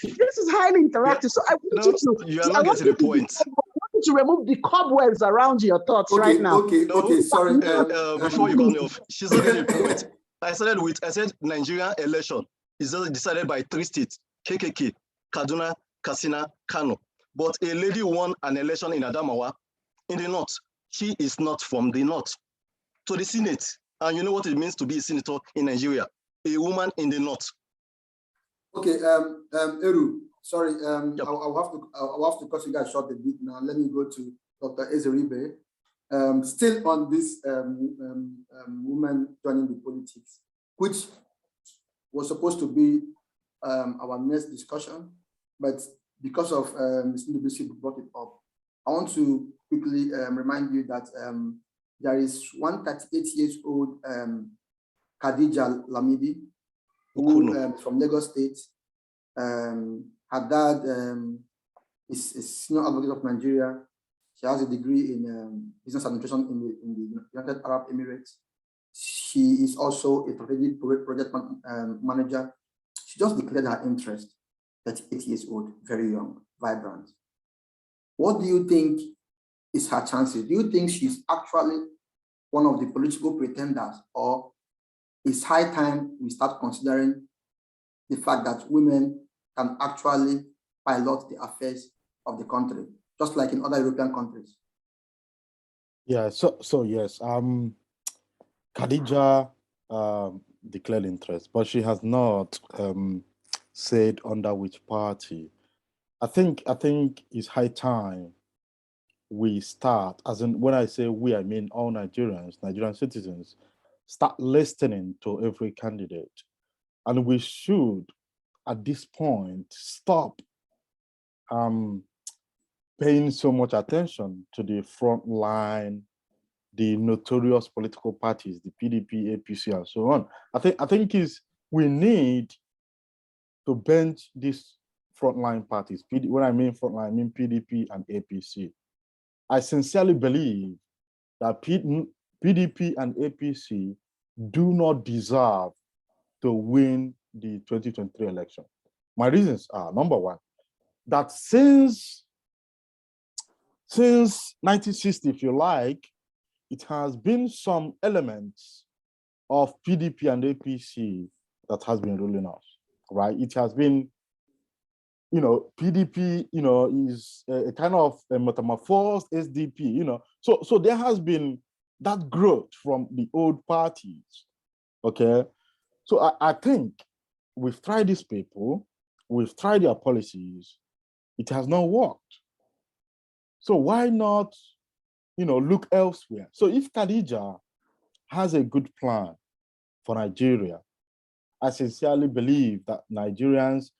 This is highly interactive. So I want you are not getting the point. I want you to remove the cobwebs around your thoughts right now. Okay, sorry. Before you cut me off, she's not getting the point. I said Nigerian election is decided by 3 states: KKK, Kaduna, Katsina, Kano. But a lady won an election in Adamawa in the north. She is not from the north. To the Senate, and you know what it means to be a senator in Nigeria, a woman in the north. Okay, Eru, sorry, yep. I'll have to cut you guys short a bit now. Let me go to Dr. Ezeribe. Still on this woman joining the politics, which was supposed to be our next discussion, but because of Ms. Ndubisi brought it up, I want to quickly remind you that there is one 38-year-old Khadijah Okunnu-Lamidi, who from Lagos State. Her dad is a senior advocate of Nigeria. She has a degree in business administration in the United Arab Emirates. She is also a strategic project manager. She just declared her interest, 38 years old, very young, vibrant. What do you think is her chances? Do you think she's actually one of the political pretenders, or it's high time we start considering the fact that women can actually pilot the affairs of the country, just like in other European countries? Yeah, so yes, Khadijah declared interest, but she has not said under which party. I think it's high time we start, as in when I say we, I mean all Nigerian citizens, start listening to every candidate. And we should, at this point, stop paying so much attention to the front line, the notorious political parties, the PDP, APC, and so on. I think we need to bench these frontline parties. When I mean frontline, I mean PDP and APC. I sincerely believe that PDP and APC do not deserve to win the 2023 election. My reasons are, number one, that since 1960, if you like, it has been some elements of PDP and APC that has been ruling us, right? It has been, PDP, is a kind of a metamorphosed SDP, So there has been that growth from the old parties, okay? So I think we've tried these people, we've tried their policies, it has not worked. So why not, look elsewhere? So if Khadijah has a good plan for Nigeria, I sincerely believe that Nigerians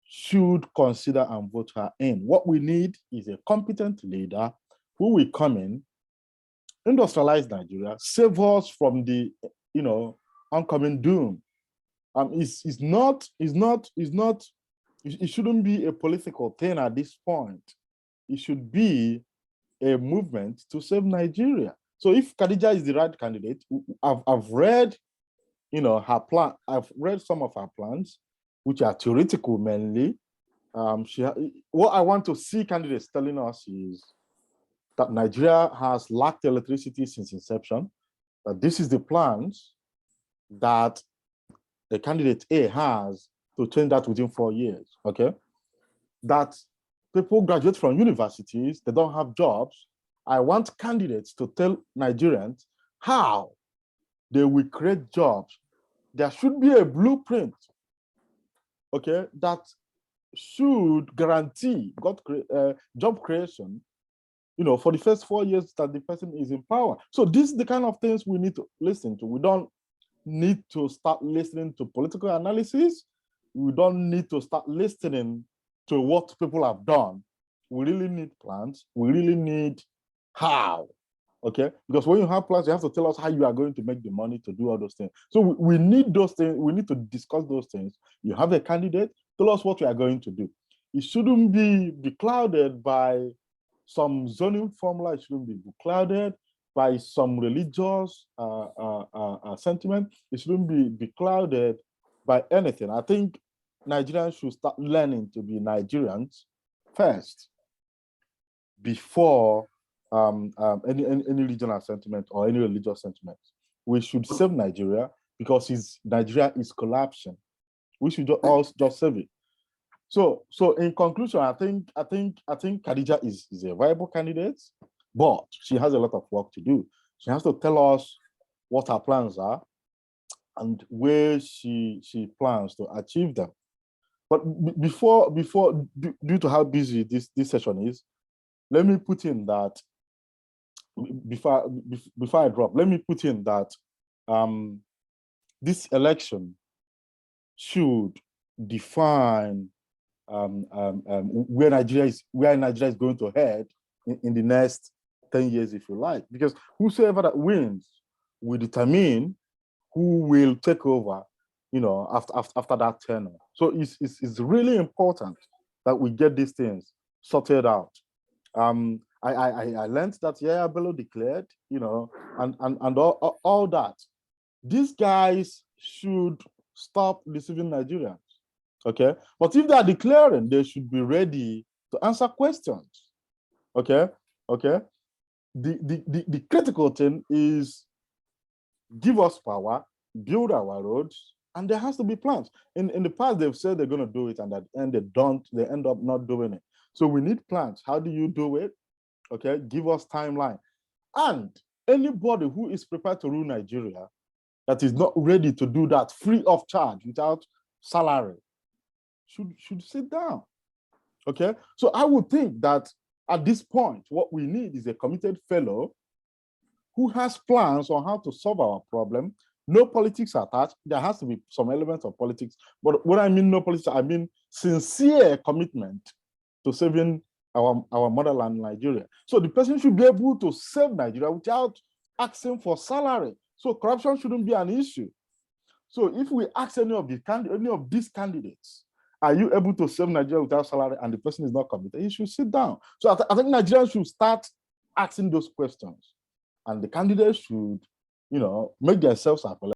should consider and vote her in. What we need is a competent leader who will come in, industrialize Nigeria, save us from the, oncoming doom. It shouldn't be a political thing at this point. It should be a movement to save Nigeria. So if Khadijah is the right candidate, I've read, her plan. I've read some of her plans, which are theoretical mainly. What I want to see candidates telling us is that Nigeria has lacked electricity since inception, that this is the plans that the candidate A has to change that within 4 years, okay? That people graduate from universities, they don't have jobs. I want candidates to tell Nigerians how they will create jobs. There should be a blueprint, okay, that should guarantee job creation, for the first 4 years that the person is in power. So this is the kind of things we need to listen to. We don't need to start listening to political analysis. We don't need to start listening to what people have done. We really need plans. We really need how, okay? Because when you have plans, you have to tell us how you are going to make the money to do all those things. So we need those things. We need to discuss those things. You have a candidate, tell us what we are going to do. It shouldn't be clouded by some zoning formula. It shouldn't be clouded by some religious sentiment. It shouldn't be clouded by anything. I think Nigerians should start learning to be Nigerians first before any regional sentiment or any religious sentiment. We should save Nigeria because Nigeria is collapsing. We should just save it. So in conclusion, I think Khadijah is a viable candidate, but she has a lot of work to do. She has to tell us what her plans are and where she plans to achieve them. But before due to how busy this session is, let me put in that before I drop, let me put in that this election should define where Nigeria is going to head in the next 10 years, if you like, because whosoever that wins will determine who will take over, after that tenure. So it's really important that we get these things sorted out. I learned that Yaya Bello declared, and all that. These guys should stop deceiving Nigerians, okay? But if they are declaring, they should be ready to answer questions, okay? The critical thing is give us power, build our roads, and there has to be plans. In the past, they've said they're going to do it, and at the end, they end up not doing it. So we need plans. How do you do it? Okay, give us timeline. And anybody who is prepared to rule Nigeria that is not ready to do that free of charge without salary should sit down. Okay, so I would think that at this point, what we need is a committed fellow who has plans on how to solve our problem. No politics attached. There has to be some elements of politics. But when I mean no politics, I mean sincere commitment to saving our motherland, Nigeria. So the person should be able to save Nigeria without asking for salary. So corruption shouldn't be an issue. So if we ask any of these candidates, are you able to save Nigeria without salary, and the person is not committed, he should sit down. So I think Nigerians should start asking those questions, and the candidates should, make themselves available.